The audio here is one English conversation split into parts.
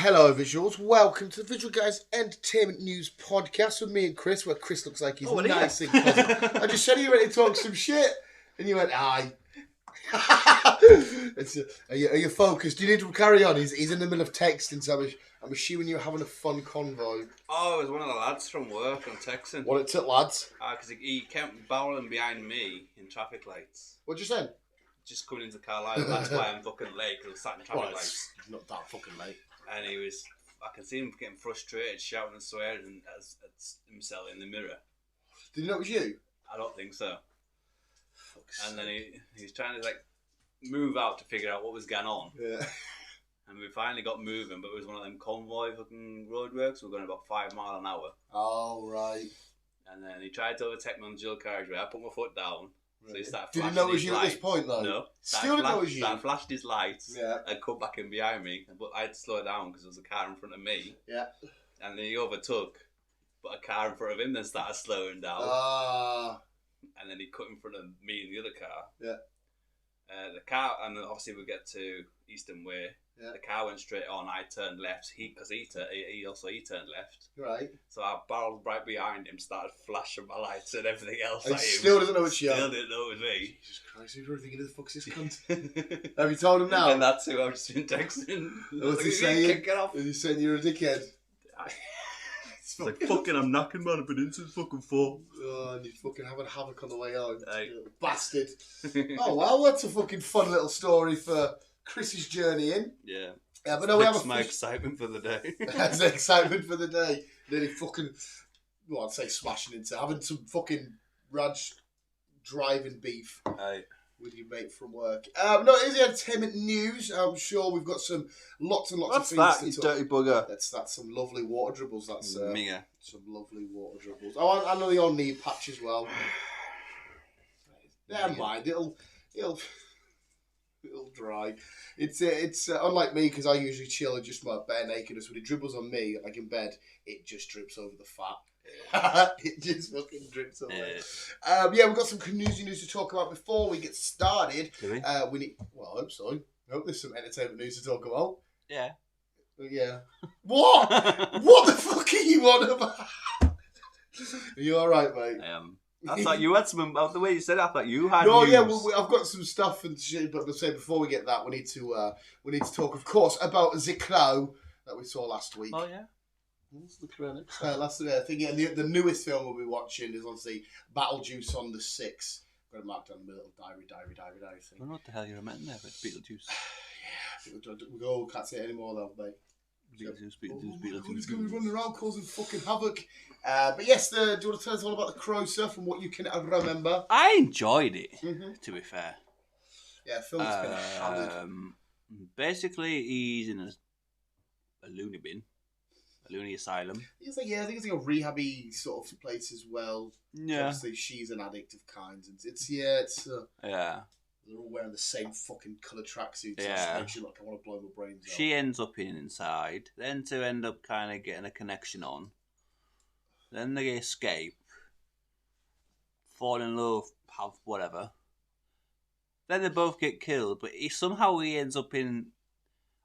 Hello, visuals. Welcome to the Visual Guys Entertainment News Podcast with me and Chris, where Chris looks like he's nice and positive. I just said, are you ready to talk some shit? And you went, aye. Are you focused? Do you need to carry on? He's in the middle of texting, so I'm assuming you're having a fun convo. Oh, it was one of the lads from work on texting. What it took, lads? Because he kept barreling behind me in traffic lights. What'd you say? Just coming into Carlisle. That's why I'm fucking late, because I was sat in traffic lights. Not that fucking late. And I can see him getting frustrated, shouting and swearing at himself in the mirror. Did you know it was you? I don't think so. And then he's trying to move out to figure out what was going on. Yeah. And we finally got moving, but it was one of them convoy fucking roadworks. We were going about 5 miles an hour. Oh, right. And then he tried to overtake me on the dual carriageway. I put my foot down. So he started Did he know it was you at this point, though? No. Still didn't know it was you? Started flashed his lights. Yeah. And come back in behind me. But I had to slow down because there was a car in front of me. Yeah. And then he overtook. But a car in front of him then started slowing down. And then he cut in front of me and the other car. Yeah. The car, and then obviously we get to Eastern Way. Yeah. The car went straight on. I turned left. He turned left. Right. So I barreled right behind him, started flashing my lights and everything else. And still doesn't know it's you. Still didn't know it was me. Jesus Christ, who's really thinking who the fuck's this cunt? Have you told him now? And that's who I've just been texting. What's he saying? Get off. Is he saying you're a dickhead? It's like, fucking, I'm knocking, man. I've been into fucking 4. Oh, and you're fucking having havoc on the way home. Hey. You little bastard. Oh, well, that's a fucking fun little story for Chris's journey in. Yeah. Yeah, but no, we have my excitement for the day. That's the excitement for the day. Nearly fucking, well, I'd say smashing into, having some fucking Raj driving beef. Aye. With your mate from work. No, it is the entertainment news. I'm sure we've got lots and lots of things that, to you talk. dirty bugger? That's some lovely water dribbles. That's Minger. Some lovely water dribbles. Oh, I know you're on knee patch as well. Never mind. It'll dry. It's unlike me because I usually chill and just my bare nakedness. When it dribbles on me, like in bed, it just drips over the fat. It just fucking drips over. Yeah, we've got some news to talk about before we get started. Do we? We need. Well, I hope so. I hope there's some entertainment news to talk about. Yeah. Yeah. What? What the fuck are you on about? Are you all right, mate? I am. I thought you had some. The way you said it, I thought you had. No, news. yeah, I've got some stuff and shit. But say before we get that, we need to talk, of course, about The Crow that we saw last week. Oh yeah. What's The Crow? Last week, I think the newest film we'll be watching is obviously Beetlejuice on the 6th. Got it marked on the little diary thing. I don't know what the hell you're meant there, but Beetlejuice. Yeah, we can't say it anymore though, mate. Beetlejuice. He's going to be running around causing fucking havoc. But yes, do you want to tell us all about The Crow stuff and what you can remember? I enjoyed it, to be fair. Yeah, film's been hammered. Basically, he's in a loony bin, a loony asylum. He's like, I think it's like a rehabby sort of place as well. Yeah. Obviously, she's an addict of kinds. And yeah. They're all wearing the same fucking colour tracksuits. Yeah. It makes you look, I want to blow my brains out. She ends up inside. Then to end up kind of getting a connection on. Then they escape. Fall in love, have whatever. Then they both get killed, but somehow he ends up in...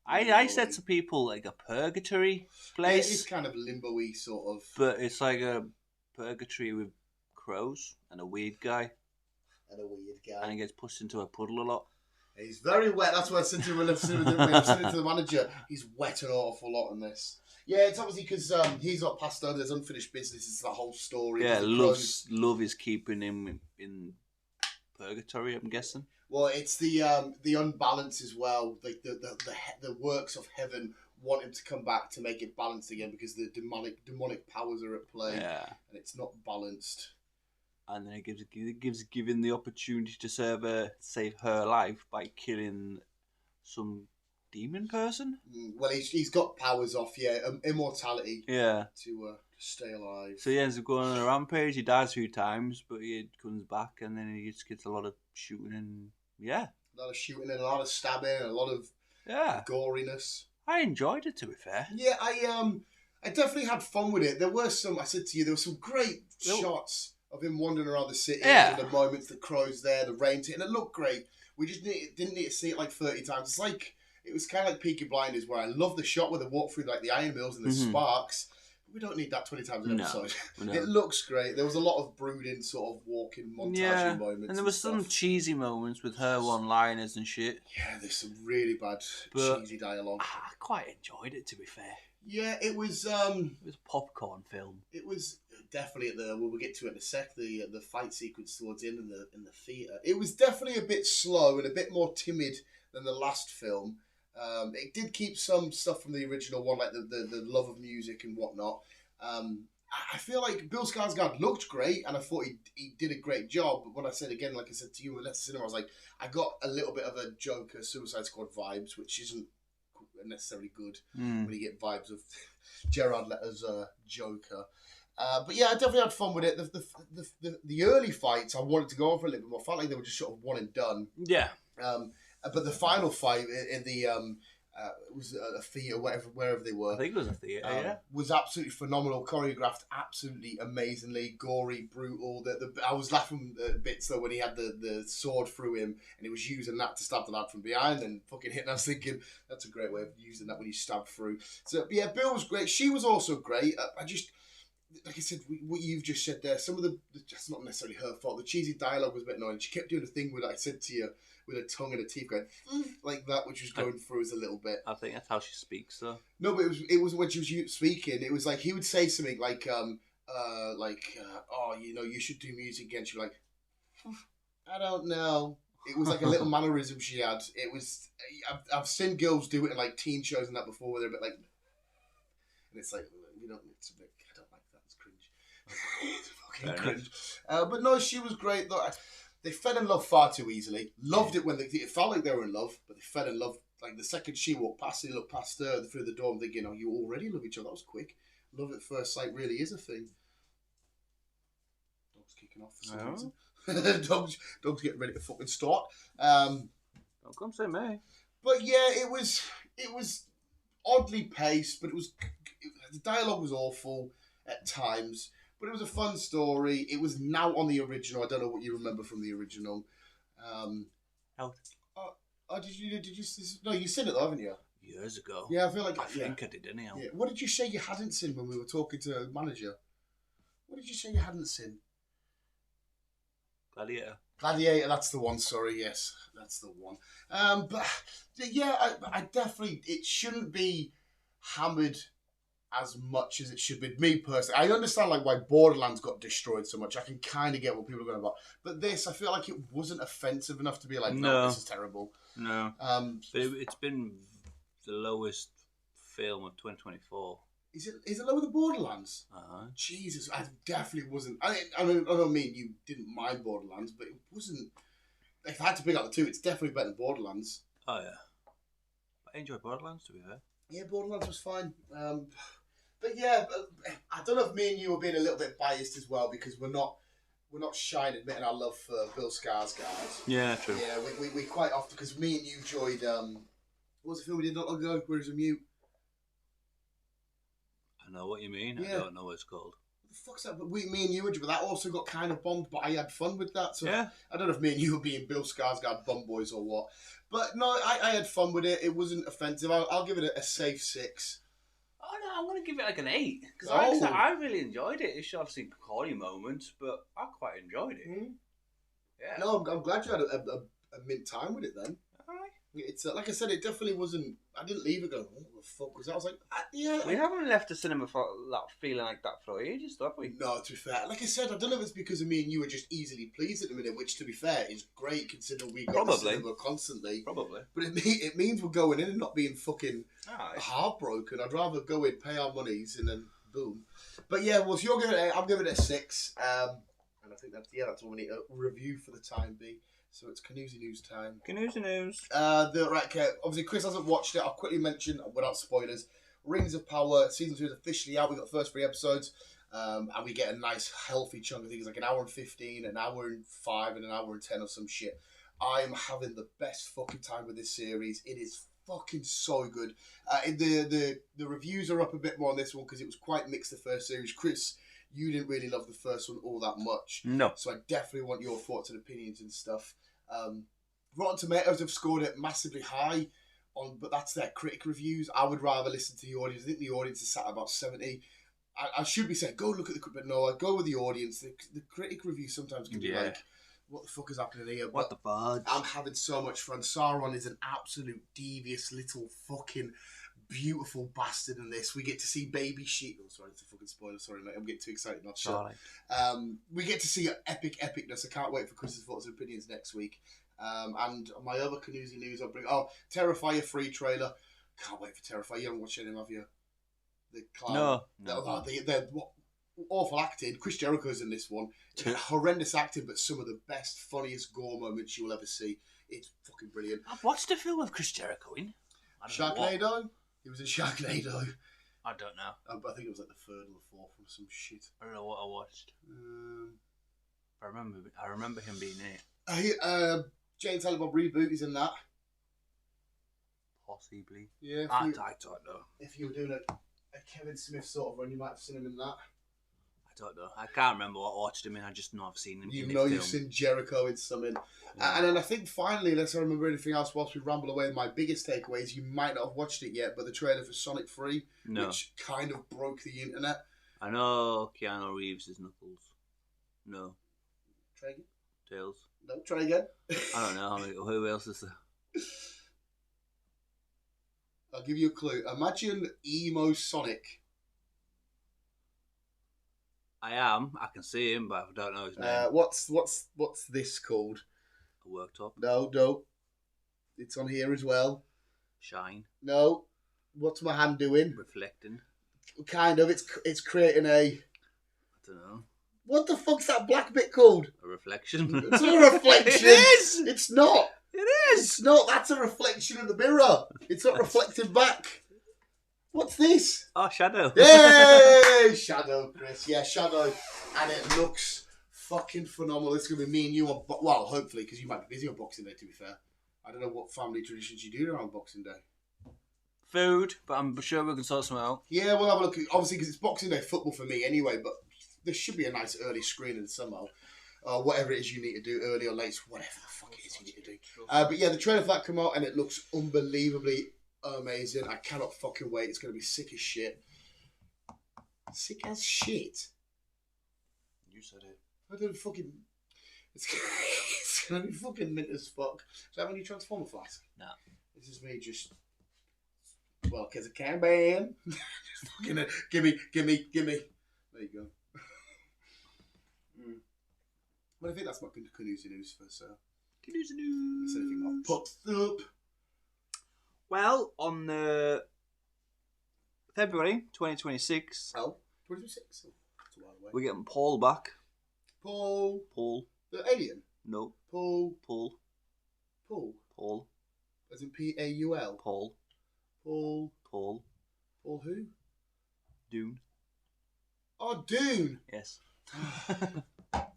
I said to people, like a purgatory place. Yeah, it's kind of limbo-y sort of. But it's like a purgatory with crows and a weird guy. And he gets pushed into a puddle a lot. He's very wet. That's why I said to him, I said to the manager, he's wet an awful lot in this. Yeah, it's obviously because he's not passed over. There's unfinished business. It's the whole story. Yeah, love is keeping him in purgatory, I'm guessing. Well, it's the unbalance as well. Like the works of heaven want him to come back to make it balanced again because the demonic powers are at play. Yeah, and it's not balanced. And then it gives given the opportunity to save her life by killing some demon person. Well, he's got powers off, immortality. Yeah, to stay alive. So he ends up going on a rampage. He dies a few times, but he comes back, and then he just gets a lot of shooting and a lot of shooting and a lot of stabbing and a lot of goriness. I enjoyed it, to be fair. Yeah, I definitely had fun with it. There were some great shots of him wandering around the city and the moments the crow's there, the rain, and it looked great. We just didn't need to see it like 30 times. It's like It was kind of like Peaky Blinders, where I love the shot where they walk through like the iron mills and the sparks. But we don't need that 20 times an episode. No. It looks great. There was a lot of brooding, sort of walking montage moments. And there was some cheesy moments with her one-liners and shit. Yeah, there's some really bad cheesy dialogue. I quite enjoyed it, to be fair. Yeah, it was. It was a popcorn film. It was definitely we'll get to it in a sec. The fight sequence towards the end in the theater. It was definitely a bit slow and a bit more timid than the last film. It did keep some stuff from the original one, like the love of music and whatnot. I feel like Bill Skarsgård looked great, and I thought he did a great job. But when I said again, like I said to you, when we left the cinema, I was like, I got a little bit of a Joker Suicide Squad vibes, which isn't necessarily good when you get vibes of Jared Leto's Joker. But yeah, I definitely had fun with it. The early fights I wanted to go on for a little bit more. I felt like they were just sort of one and done. Yeah. But the final fight in the it was a theatre, wherever they were. I think it was a theatre, was absolutely phenomenal, choreographed absolutely amazingly, gory, brutal. I was laughing bits though when he had the sword through him and he was using that to stab the lad from behind and fucking hitting. I was thinking that's a great way of using that when you stab through. So yeah, Bill was great. She was also great. I just, like I said, what you've just said there, some of that's not necessarily her fault. The cheesy dialogue was a bit annoying. She kept doing the thing with, I said to you, with her tongue and her teeth going like that, which was going through us a little bit. I think that's how she speaks, though. No, but it was when she was speaking. It was like he would say something like, oh, you know, you should do music again. She'd be like, I don't know. It was like a little mannerism she had. It was. I've seen girls do it in like teen shows and that before, where they're a bit like, and it's like, you know, it's a bit. I don't like that. It's cringe. It's fucking cringe. But no, she was great though. They fell in love far too easily. Loved it when it felt like they were in love, but they fell in love like the second she walked past, they looked past her through the door and thinking, oh, you already love each other. That was quick. Love at first sight really is a thing. Dog's kicking off for some reason. Dog's getting ready to fucking start. Don't come say me. But yeah, it was oddly paced, but the dialogue was awful at times. But it was a fun story. It was now on the original. I don't know what you remember from the original. Did you? No, you've seen it though, haven't you? Years ago. Yeah, I feel like I think I did anyhow. Yeah. What did you say you hadn't seen when we were talking to the manager? What did you say you hadn't seen? Gladiator, that's the one. Sorry, yes, that's the one. But yeah, I definitely. It shouldn't be hammered as much as it should be. Me personally, I understand like why Borderlands got destroyed so much. I can kind of get what people are going about, but this, I feel like it wasn't offensive enough to be like, no, this is terrible. No. But it's been the lowest film of 2024. Is it lower than Borderlands? Jesus, I definitely wasn't. I don't mean you didn't mind Borderlands, but it wasn't. If I had to pick out the two, it's definitely better than Borderlands. Oh yeah, I enjoyed Borderlands, to be fair. Yeah, Borderlands was fine. But yeah, I don't know if me and you were being a little bit biased as well, because we're not shy in admitting our love for Bill Skarsgård. Yeah, true. Yeah, we quite often, because me and you enjoyed what was the film we did not long ago where he was a mute? I know what you mean. Yeah. I don't know what it's called. What the fuck's that? But me and you enjoyed, but that also got kind of bombed, but I had fun with that. So yeah. I don't know if me and you were being Bill Skarsgård bum boys or what. But no, I had fun with it. It wasn't offensive. I'll give it a safe 6. Oh no, I'm going to give it like an 8. Because I really enjoyed it. It's obviously corny moments, but I quite enjoyed it. Mm. Yeah. No, I'm glad you had a mint time with it then. Alright. It's like I said, it definitely wasn't. I didn't leave it going, what the fuck was that? I was like, yeah. We haven't left the cinema for that feeling like that for ages, have we? No, to be fair, like I said, I don't know if it's because of me and you are just easily pleased at the minute, which to be fair is great considering we go to the cinema constantly. Probably. But it means we're going in and not being fucking heartbroken. I'd rather go in, pay our monies, and then boom. But yeah, well, if you're giving it, I'm giving it a 6. And I think that's all we need to review for the time being. So it's Canoozy News time. Canoozy News. Right, okay. Obviously, Chris hasn't watched it. I'll quickly mention, without spoilers, Rings of Power Season 2 is officially out. We got the first 3 episodes. And we get a nice, healthy chunk. I think it's like an hour and 15, an hour and 5, and an hour and 10 or some shit. I'm having the best fucking time with this series. It is fucking so good. The reviews are up a bit more on this one because it was quite mixed, the first series. Chris, you didn't really love the first one all that much. No. So I definitely want your thoughts and opinions and stuff. Rotten Tomatoes have scored it massively high but that's their critic reviews. I would rather listen to the audience. I think the audience is sat at about 70. I should be saying, go look at the critic, but no, I go with the audience. The critic review sometimes can be like, what the fuck is happening here? What the fudge? I'm having so much fun. Sauron is an absolute devious little fucking beautiful bastard in this. We get to see baby sheep. Oh, sorry, it's a fucking spoiler. Sorry, mate. I'm getting too excited. Not sure. We get to see epic epicness. I can't wait for Chris's thoughts and opinions next week. And my other Canoozy news I'll bring. Oh, Terrifier 3 trailer. Can't wait for Terrifier. You haven't watched any of you? The clown. No. They're awful acting. Chris Jericho's in this one. Horrendous acting, but some of the best, funniest gore moments you will ever see. It's fucking brilliant. I've watched a film with Chris Jericho in. Sharknado? He was in Sharknado. I don't know. I think it was like the third or the fourth or some shit. I don't know what I watched. I remember him being in it. Jane Silent Bob reboot is in that. Possibly. Yeah. I don't know. If you were doing a Kevin Smith sort of run, you might have seen him in that. I don't know. I can't remember what I watched him in. I just know I've seen him. You've seen Jericho in something. Yeah. And then I think finally, unless I remember anything else whilst we ramble away, my biggest takeaway is you might not have watched it yet, but the trailer for Sonic 3, which kind of broke the internet. I know Keanu Reeves is Knuckles. No. Try again? Tails. No, try again. I don't know. Who else is there? I'll give you a clue. Imagine emo Sonic. I can see him, but I don't know his name. What's this called? A worktop. No. It's on here as well. Shine. No. What's my hand doing? Reflecting. Kind of. It's creating a... I don't know. What the fuck's that black bit called? A reflection. It's not a reflection. It is. It's not. It is. It's not. That's a reflection in the mirror. It's not reflecting back. What's this? Oh, Shadow. Yay! Shadow, Chris. Yeah, Shadow. And it looks fucking phenomenal. It's going to be me and you on... Well, hopefully, because you might be busy on Boxing Day, to be fair. I don't know what family traditions you do around Boxing Day. Food, but I'm sure we can sort some out. Yeah, we'll have a look. Obviously, because it's Boxing Day football for me anyway, but there should be a nice early screening somehow. Whatever it is you need to do, early or late, whatever the fuck it is you need to do. But yeah, the trailer for that came out and it looks unbelievably amazing. I cannot fucking wait. It's going to be sick as shit. Sick as shit? You said it. I don't fucking... It's going to be fucking mint as fuck. Do you have any Transformer flask? No. This is me just... Well, because I can, man. Just fucking... Give me. There you go. But I think that's my Canoozy news for so. Canoozy news. Is anything I've popped up? Well, on February 2026. Oh, 2026. Oh, that's a while away. We're getting Paul back. Paul. The alien? No. Paul. As in Paul? Paul. Paul who? Dune. Oh, Dune. Yes.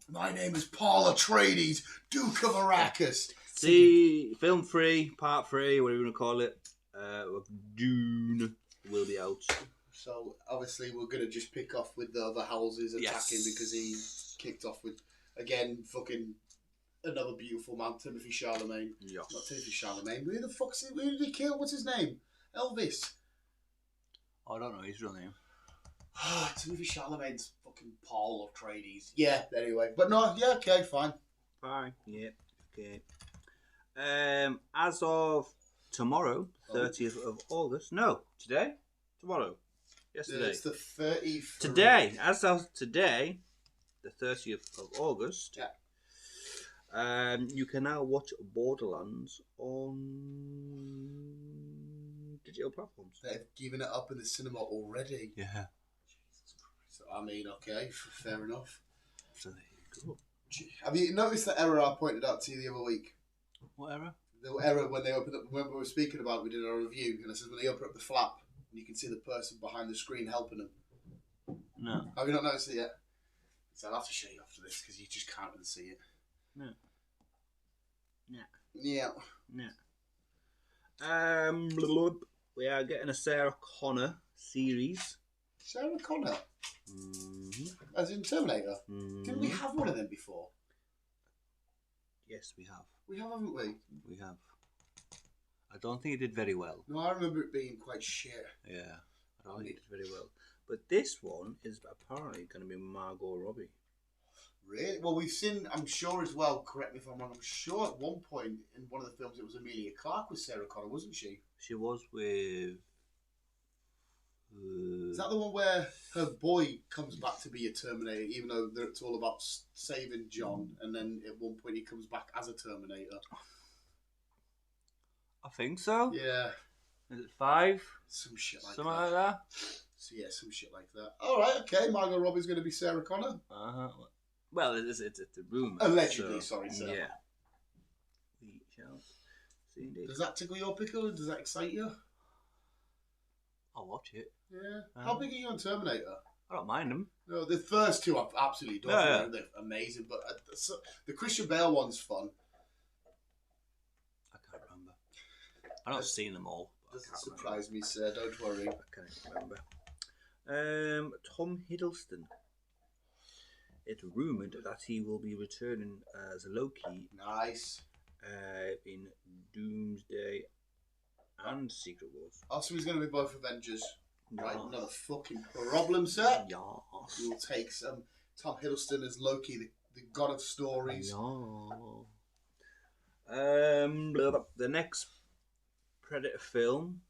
My name is Paul Atreides, Duke of Arrakis. See, film 3, part 3, whatever you want to call it, of Dune will be out. So, obviously, we're going to just pick off with the other houses attacking because he kicked off with, again, fucking another beautiful man, Timothy Chalamet. Yes. Not Timothy Chalamet. Who the fuck's it? Who did he kill? What's his name? Elvis. I don't know his real name. Timothy Chalamet's fucking Paul Atreides. Yeah, anyway. But no, yeah, okay, fine. Fine, yeah, okay. As of tomorrow, 30th of August. No, today? Tomorrow. Yesterday. It's the 30th. Today. As of today, the 30th of August. Yeah. You can now watch Borderlands on digital platforms. They've given it up in the cinema already. Yeah. So, I mean, okay, fair enough. So there you go. Have you noticed the error I pointed out to you the other week? What error? The error when they opened up, when we were speaking about it, we did our review, and it says when they open up the flap, and you can see the person behind the screen helping them. No. Have you not noticed it yet? So I'll have to show you after this, because you just can't really see it. No. Yeah. We are getting a Sarah Connor series. Sarah Connor? Mm-hmm. As in Terminator? Mm-hmm. Didn't we have one of them before? Yes, we have. We have, haven't we? We have. I don't think it did very well. No, I remember it being quite shit. Yeah, I don't think it did very well. But this one is apparently going to be Margot Robbie. Really? Well, we've seen, I'm sure as well, correct me if I'm wrong, I'm sure at one point in one of the films it was Emilia Clarke with Sarah Connor, wasn't she? She was with... Is that the one where her boy comes back to be a Terminator, even though it's all about saving John, and then at one point he comes back as a Terminator? I think so. Yeah. Is it 5? Some shit like Something that. like that? So yeah, some shit like that. Alright, okay, Margot Robbie's going to be Sarah Connor. Well, it's a rumour. Allegedly, sorry, sir. Yeah. We shall see indeed. Does that tickle your pickle? Does that excite you? I'll watch it. Yeah. How big are you on Terminator? I don't mind them. No, the first two I absolutely don't. Yeah. They're amazing, but the Christian Bale one's fun. I can't remember. I've not seen them all. Doesn't surprise me, sir. Don't worry. I can't remember. Tom Hiddleston. It's rumoured that he will be returning as Loki. Nice. In Doomsday and Secret Wars. Also, he's going to be both Avengers. Right, Yes. not a fucking problem, sir. Yes. We will take some Tom Hiddleston as Loki, the god of stories. No. The next Predator film.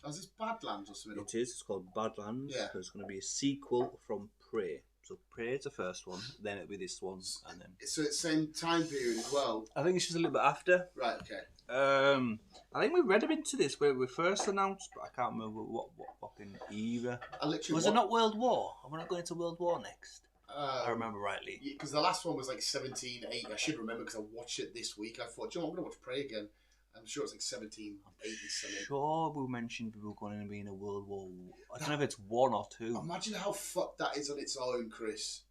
Is this Badlands or something? It is. It's called Badlands. Yeah. There's going to be a sequel from Prey. So Prey is the first one, then it'll be this one, and then. So it's same time period as well. I think it's just a little bit after. Right. Okay. I think we read into this where we first announced, but I can't remember what fucking era. Was it not World War? Are we not going to World War next? I remember rightly. Because the last one was like 1780. I should remember because I watched it this week. I thought, you know, I'm going to watch Prey again. I'm sure it's like 1780 something. Sure, we mentioned we were going to be in a World War. I don't know if it's 1 or 2. Imagine how fucked that is on its own, Chris.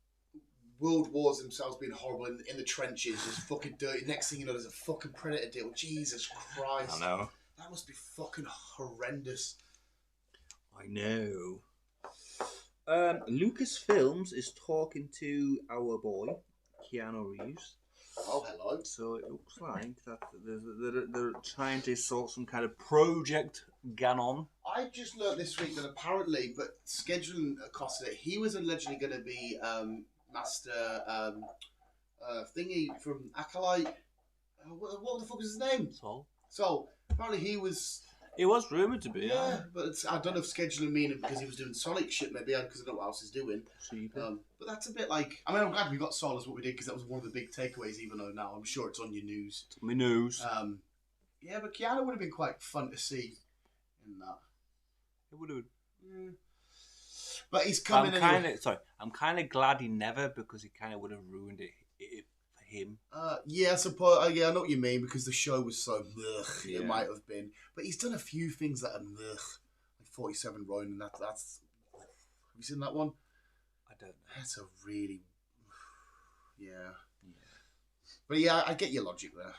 World wars themselves being horrible in the trenches, just fucking dirty. Next thing you know, there's a fucking Predator deal. Jesus Christ. I know. That must be fucking horrendous. I know. Lucasfilms is talking to our boy, Keanu Reeves. Oh, hello. So it looks like that they're trying to sort some kind of project Ganon. I just learned this week that apparently, but scheduling accosted it, he was allegedly going to be Master Thingy from Acolyte. What the fuck is his name? So apparently he was. It was rumoured to be, yeah. But I don't know if scheduling meaning because he was doing Sonic shit, maybe, because I don't know what else he's doing. But that's a bit like. I mean, I'm glad we got Sol as what we did because that was one of the big takeaways, even though now I'm sure it's on your news. It's on my news. Yeah, but Keanu would have been quite fun to see in that. It would have. Yeah. But he's coming anyway. I'm kind of glad he never, because he kind of would have ruined it for him. Yeah, I suppose. Yeah, I know what you mean, because the show was so ugh, Yeah. It might have been. But he's done a few things that are ugh, like 47 Ronin. That's. Have you seen that one? I don't know. That's a really. Yeah. But yeah, I get your logic there.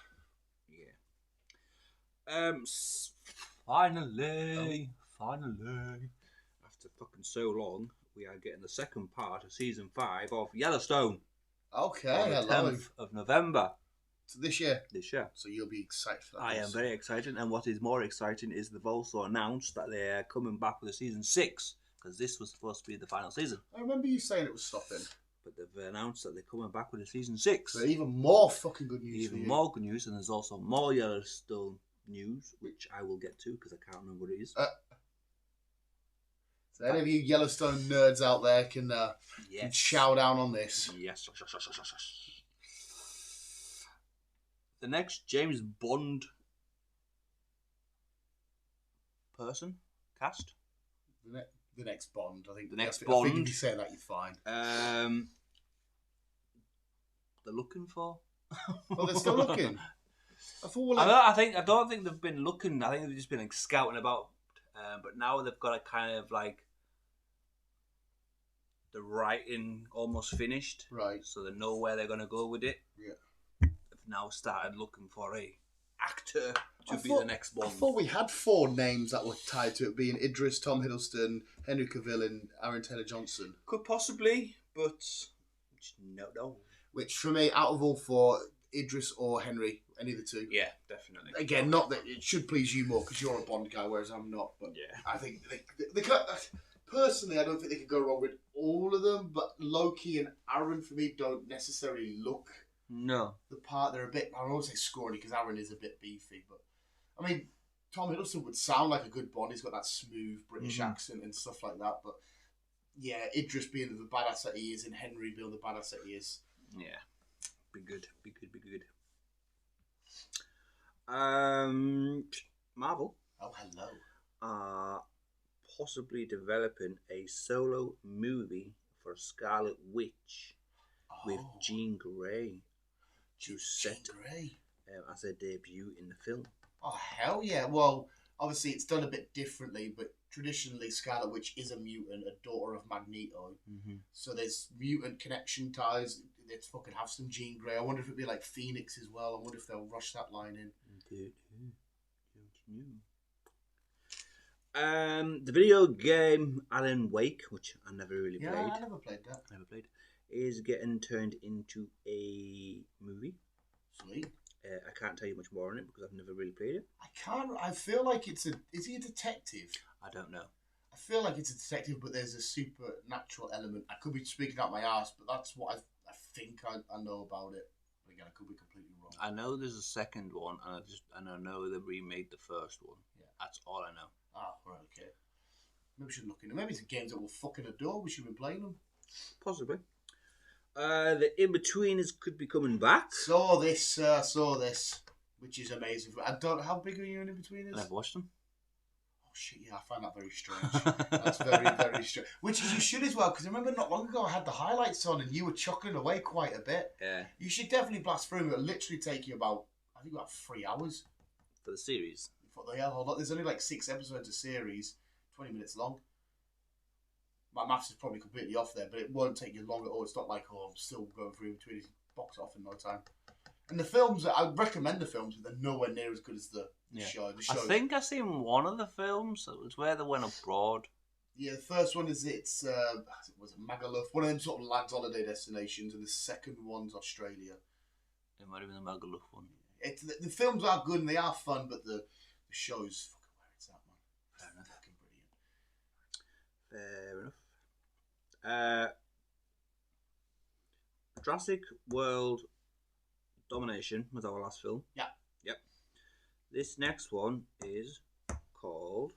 Yeah. Finally. After fucking so long, we are getting the second part of season 5 of Yellowstone. Okay, on the 10th of November. So this year. So you'll be excited for that. I am very excited, and what is more exciting is they've also announced that they're coming back with a season 6, because this was supposed to be the final season. I remember you saying it was stopping. But they've announced that they're coming back with a season 6. So even more fucking good news. Even more good news, and there's also more Yellowstone news, which I will get to because I can't remember what it is. So any of you Yellowstone nerds out there can chow down on this. Yes. The next James Bond cast. The next Bond, I think. The next Bond. I think Bond. if you say that, you're fine. They're looking for. Well, they're still looking. I don't think they've been looking. I think they've just been like scouting about. But now they've got a kind of like the writing almost finished. Right. So they know where they're going to go with it. Yeah. They've now started looking for a actor to be the next Bond. I thought we had 4 names that were tied to it, being Idris, Tom Hiddleston, Henry Cavill, and Aaron Taylor-Johnson. Could possibly, but no. Which, for me, out of all 4, Idris or Henry, any of the two. Yeah, definitely. Again, not that it should please you more because you're a Bond guy, whereas I'm not. But yeah, I think they can't, personally, I don't think they could go wrong with all of them. But Loki and Aaron, for me, don't necessarily look the part. They're a bit. I won't say scrawny because Aaron is a bit beefy, but I mean, Tom Hiddleston would sound like a good Bond. He's got that smooth British accent and stuff like that. But yeah, Idris being the badass that he is, and Henry being the badass that he is. Yeah, be good. Marvel. Oh, hello. Are possibly developing a solo movie for Scarlet Witch with Jean Grey to set as a debut in the film. Oh, hell yeah. Well, obviously it's done a bit differently, but traditionally Scarlet Witch is a mutant, a daughter of Magneto. So there's mutant connection ties. Let's fucking have some Jean Grey. I wonder if it'd be like Phoenix as well. I wonder if they'll rush that line in. The video game Alan Wake, which I never really played. Yeah, I never played that. Is getting turned into a movie. Sweet. I can't tell you much more on it because I've never really played it. I feel like it's a... Is he a detective? I don't know. I feel like it's a detective, but there's a supernatural element. I could be speaking out my ass, but that's what I think I know about it. But again, I could be completely wrong. I know there's a second one, and I know they remade the first one. Yeah. That's all I know. Ah, right, okay. Maybe we should look into. Maybe it's games that we'll fucking adore. We should be playing them. Possibly. The In-Betweeners could be coming back. Saw this, which is amazing. I don't. How big are you in In-Betweeners? I've watched them. Oh shit! Yeah, I find that very strange. That's very, very strange. Which you should as well, because I remember not long ago I had the highlights on, and you were chuckling away quite a bit. Yeah. You should definitely blast through. It'll literally take you about 3 hours for the series. There's only like 6 episodes a series, 20 minutes long. My maths is probably completely off there, but it won't take you long at all. It's not like, I'm still going through between these box off in no time. And the films, I recommend the films, but they're nowhere near as good as the show. The show. I think I've seen one of the films. It was where they went abroad. Yeah, the first one is was it Magaluf, one of them sort of lads' holiday destinations, and the second one's Australia. It might have been the Magaluf one. The films are good and they are fun, but the show's fucking where it's at, man. Fair enough. Fucking brilliant. Fair enough. Jurassic World Domination was our last film. Yeah. Yep. This next one is called...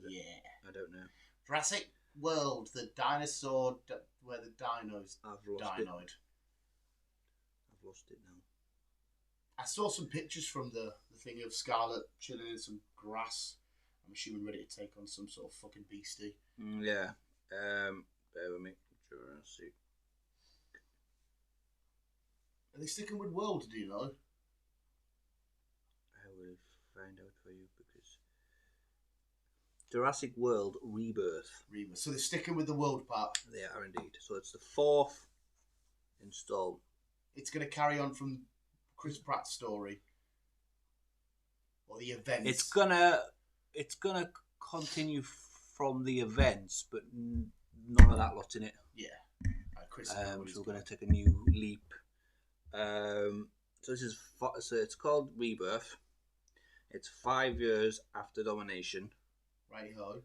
Yeah. I don't know. Jurassic World, the dinosaur where the dinos dinoed. I've lost it now. I saw some pictures from the thing of Scarlet chilling in some grass. I'm assuming ready to take on some sort of fucking beastie. Yeah. Bear with me. Jurassic. Are they sticking with World, do you know? I will find out for you because... Jurassic World Rebirth. So they're sticking with the World part? They are indeed. So it's the 4th installment. It's going to carry on from Chris Pratt's story? Or the events? It's gonna continue from the events, but none of that lot in it. Yeah. Chris. So we're gonna take a new leap. So it's called Rebirth. It's 5 years after Domination. Right-ho.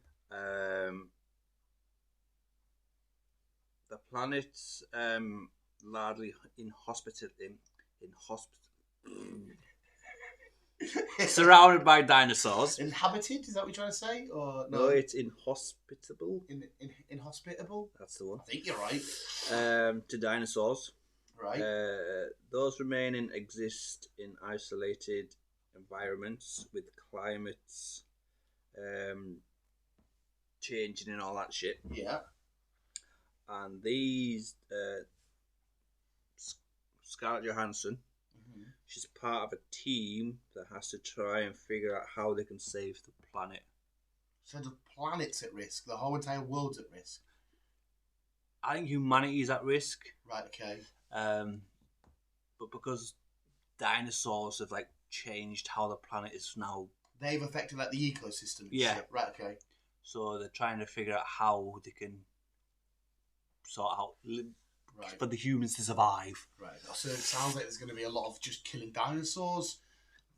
The planet's largely surrounded by dinosaurs. Inhabited? Is that what you're trying to say? Or no, it's inhospitable. Inhospitable? That's the one. I think you're right. To dinosaurs. Right. Those remaining exist in isolated environments with climates changing and all that shit. Yeah. And these Scarlett Johansson, she's part of a team that has to try and figure out how they can save the planet. So the planet's at risk. The whole entire world's at risk. I think humanity is at risk. Right. Okay. But because dinosaurs have changed how the planet is now, they've affected the ecosystem. Yeah. Shit. Right. Okay. So they're trying to figure out how they can sort out Right. for the humans to survive. Right. So it sounds like there's going to be a lot of just killing dinosaurs.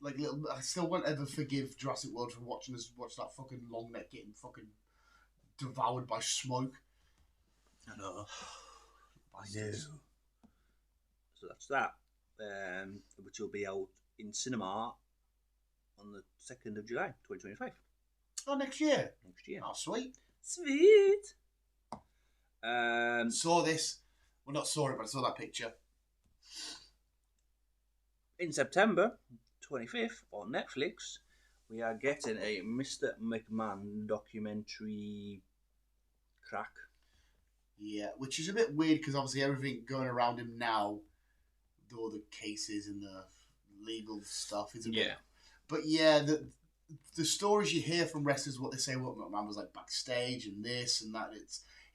Like little, I still won't ever forgive Jurassic World for watching us watch that fucking long neck getting fucking devoured by smoke. I know. I know. So that's that. Which will be out in cinema on the 2nd of July, 2025. Oh, next year. Next year. Oh, sweet. Sweet. Saw this. Well, not saw it, but I saw that picture. In September 25th on Netflix, we are getting a Mr. McMahon documentary crack. Yeah, which is a bit weird because obviously everything going around him now, all the cases and the legal stuff is a bit. But yeah, the stories you hear from wrestlers, what they say, what McMahon was like backstage and this and that,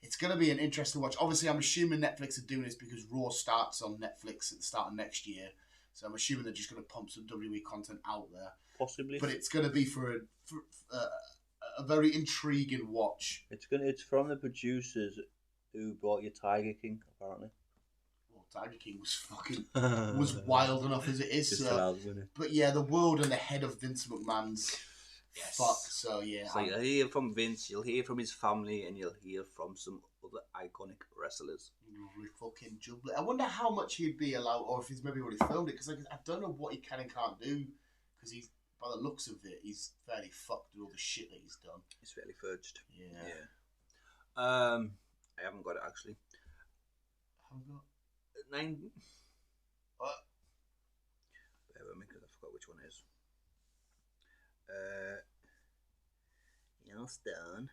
it's going to be an interesting watch. Obviously, I'm assuming Netflix are doing this because Raw starts on Netflix at the start of next year. So I'm assuming they're just going to pump some WWE content out there. Possibly. But it's going to be for a very intriguing watch. It's from the producers who brought you Tiger King, apparently. Well, Tiger King was wild enough as it is. Just So. allowed, wasn't it? But yeah, the world and the head of Vince McMahon's fuck. So yeah. So you'll hear from Vince, you'll hear from his family, and you'll hear from some other iconic wrestlers. Lovely fucking jubbly. I wonder how much he'd be allowed, or if he's maybe already filmed it, because I don't know what he can and can't do, because he's, by the looks of it, he's fairly fucked with all the shit that he's done. He's fairly fudged. Yeah. I haven't got it actually. Haven't got 9. what? Bear with me because I forgot which one it is. Yellowstone.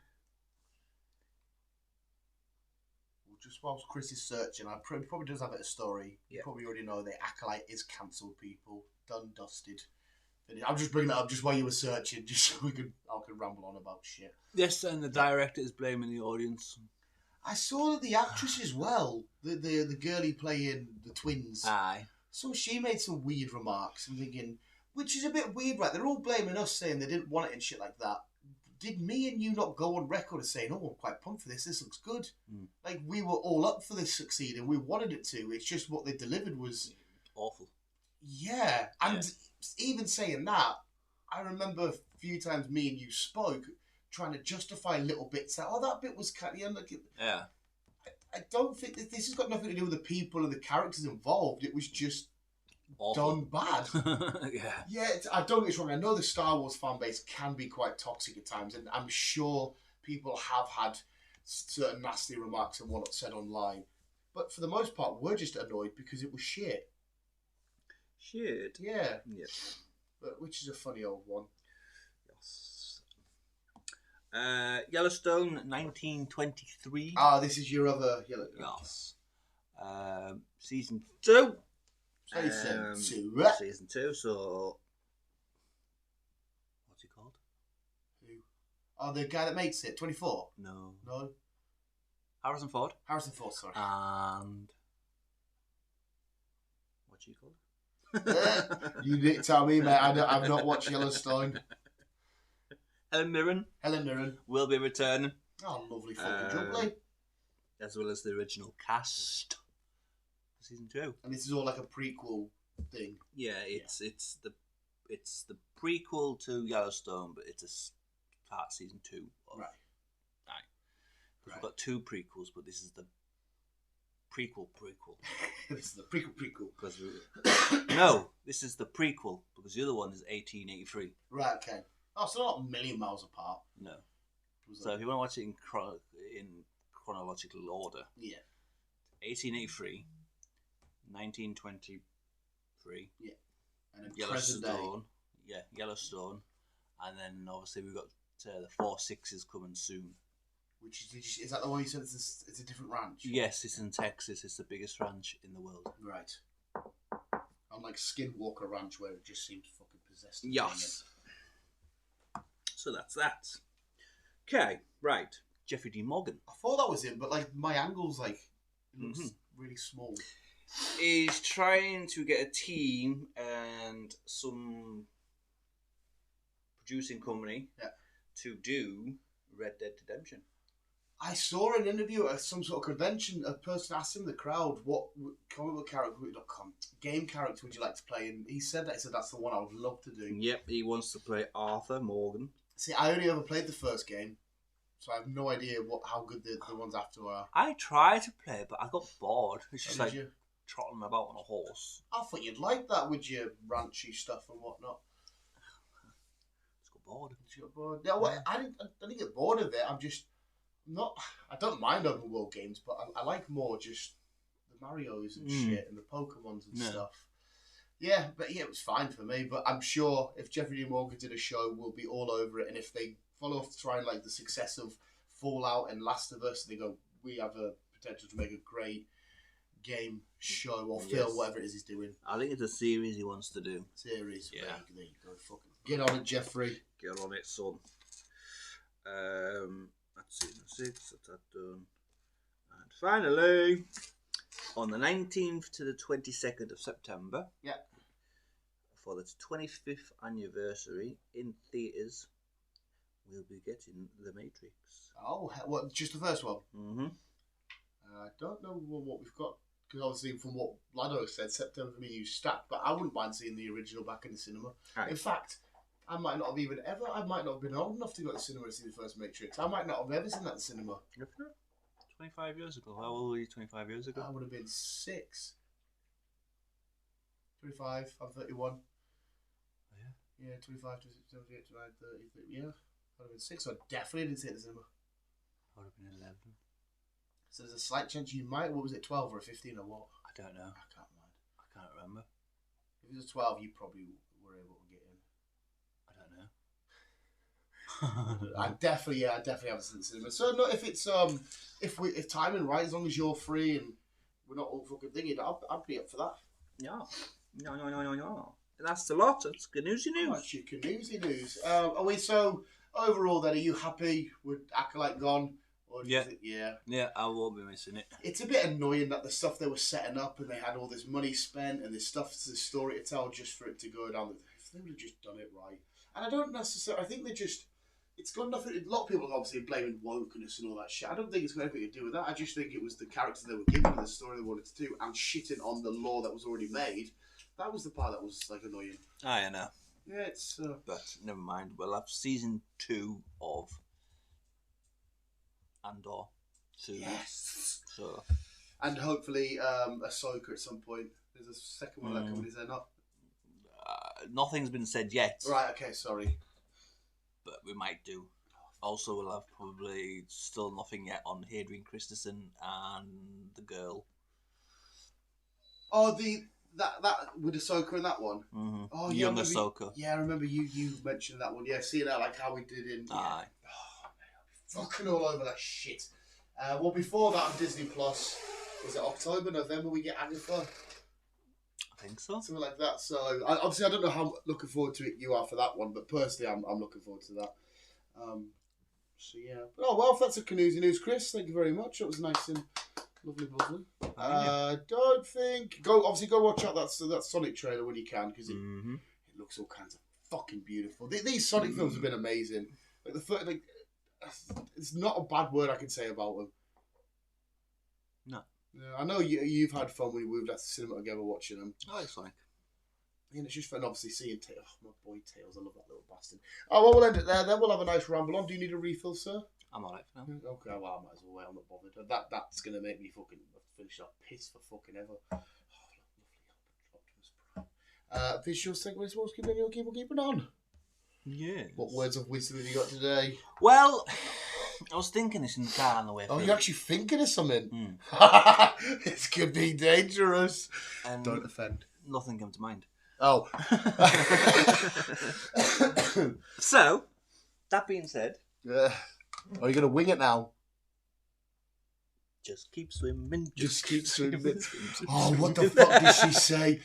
Well, just whilst Chris is searching, I probably does have it a story. You probably already know the Acolyte is cancelled, people. Done, dusted. I'm just bringing that up just while you were searching, just so I could ramble on about shit. Yes, and the director is blaming the audience. I saw that the actress as well, the girlie playing the twins. Aye. So she made some weird remarks. I'm thinking, which is a bit weird, right? They're all blaming us, saying they didn't want it and shit like that. Did me and you not go on record as saying, "Oh, I'm quite pumped for this. This looks good." Like we were all up for this succeeding. We wanted it to. It's just what they delivered was awful. Yeah, and even saying that, I remember a few times me and you spoke, trying to justify little bits. Like, that bit was kind of I don't think this has got nothing to do with the people and the characters involved. It was just awful. done bad. Yeah. I don't get it wrong. I know the Star Wars fan base can be quite toxic at times, and I'm sure people have had certain nasty remarks and whatnot said online. But for the most part, we're just annoyed because it was shit. Shit. Yeah. Yes. But which is a funny old one. Yes. Yellowstone, 1923. This is your other Yellowstone. Yes. Season 2. Season 2. So, what's he called? Who? Oh, the guy that makes it. 24. No. Harrison Ford, sorry. And what's he called? You didn't tell me, mate. I've not watched Yellowstone. Helen Mirren will be returning. Oh, lovely fucking jubbly. As well as the original cast for season 2. And this is all like a prequel thing. Yeah, it's the prequel to Yellowstone, but it's a part of season 2. Right. We've got 2 prequels, but this is the prequel. This is the prequel. No, this is the prequel because the other one is 1883. Right. Okay. Oh, so not a million miles apart. No. So if you want to watch it in chronological order, 1883, 1923, and then Yellowstone, Yellowstone, and then obviously we've got the 4 6s coming soon. Which is that the one you said it's a different ranch? Yes, it's in Texas. It's the biggest ranch in the world. Right. Unlike Skinwalker Ranch, where it just seemed fucking possessed. Yes. So that's that. Okay, right. Jeffrey D. Morgan. I thought that was him, but like my angle's like it looks really small. He's trying to get a team and some producing company to do Red Dead Redemption. I saw an interview at some sort of convention. A person asked him in the crowd, "What comic book character, game character would you like to play?" And he said that's the one I would love to do. Yep, he wants to play Arthur Morgan. See, I only ever played the first game, so I have no idea how good the ones after are. I tried to play it, but I got bored. It's just Did you? trotting about on a horse. I thought you'd like that with your ranchy stuff and whatnot. Just got bored. You got bored? Yeah, well, I didn't get bored of it. I'm just not. I don't mind open world games, but I like more just the Marios and shit and the Pokemons and stuff. Yeah, but it was fine for me. But I'm sure if Jeffrey D. Morgan did a show, we'll be all over it. And if they follow up to try and like the success of Fallout and Last of Us, they go, we have a potential to make a great game, show, or film, whatever it is he's doing. I think it's a series he wants to do. Series, yeah. There you go. Fucking get on it, Jeffrey. Get on it, son. That's season 6. That's that done. And finally, on the 19th to the 22nd of September, for the 25th anniversary in theatres, we'll be getting The Matrix. Oh, what? Just the first one? Mm-hmm. I don't know what we've got, because obviously from what Lado said, September for me you stacked, but I wouldn't mind seeing the original back in the cinema. Right. In fact, I might not have been old enough to go to the cinema to see the first Matrix. I might not have ever seen that in the cinema. 25 years ago. How old were you 25 years ago? I would have been 6. 25, I'm 31. Yeah, 25, 26, 28, 29, 30, yeah. I would have been 6, so I definitely didn't see it in the cinema. I would have been 11. So there's a slight chance you might, what was it, 12 or 15 or what? I don't know. I can't mind. I can't remember. If it was a 12, you probably were able to get in. I don't know. I definitely haven't seen the cinema. So no, if it's if timing right, as long as you're free and we're not all fucking thinking, I'd be up for that. Yeah. No. That's a lot. That's Canoosy news. That's your Canoosy news. Are we so overall then? Are you happy with Acolyte gone? Or Yeah, I won't be missing it. It's a bit annoying that the stuff they were setting up and they had all this money spent and this story to tell just for it to go down. If they would have just done it right. And I don't necessarily, I think it's got nothing, a lot of people are obviously blaming wokeness and all that shit. I don't think it's got anything to do with that. I just think it was the characters they were given and the story they wanted to do and shitting on the law that was already made. That was the part that was like annoying. I know. Yeah, it's... But never mind. We'll have season 2 of Andor soon. Yes! So. And hopefully Ahsoka at some point. There's a second one that coming, is there not? Nothing's been said yet. Right, okay, sorry. But we might do. Also, we'll have probably still nothing yet on Hadrian Christensen and the girl. Oh, that with Ahsoka in that one? Mm-hmm. Oh, young Ahsoka. Yeah, I remember you mentioned that one. Yeah, seeing that like how we did in... Aye. Oh, man, I'll be fucking all over that shit. Well, before that on Disney Plus, was it October, November we get Agatha? I think so. Something like that. So, obviously I don't know how looking forward to it you are for that one, but personally I'm looking forward to that. So, yeah. Oh, well, if that's a Canoosy news, Chris, thank you very much. It was nice and... Lovely. Don't think... Go watch out that Sonic trailer when you can, because it looks all kinds of fucking beautiful. These Sonic films have been amazing. Like it's not a bad word I can say about them. No. Yeah, I know you've had fun when we moved out to the cinema together watching them. I like Sonic. And it's just fun, obviously, seeing Tails. Oh, my boy Tails, I love that little bastard. Oh, well, we'll end it there. Then we'll have a nice ramble on. Do you need a refill, sir? I'm alright for now. Okay, well, I might as well wait. I'm not bothered. That's going to make me fucking finish off piss for fucking ever. Oh, lovely Optimus Prime. Visual segues, what's keeping on? Yeah. What words of wisdom have you got today? Well, I was thinking this in the car on the way. Oh, you're actually thinking of something? This could be dangerous. Don't offend. Nothing came to mind. Oh. So, that being said... Are you going to wing it now? Just keep swimming. Just keep swimming. Oh, what the fuck did she say?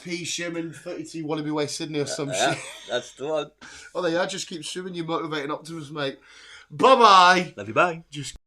P. Shimmin, 32 Wallaby Way, Sydney or some shit. That's the one. Oh, they are. Just keep swimming. You're motivating Optimus, mate. Bye-bye. Love you, bye. Just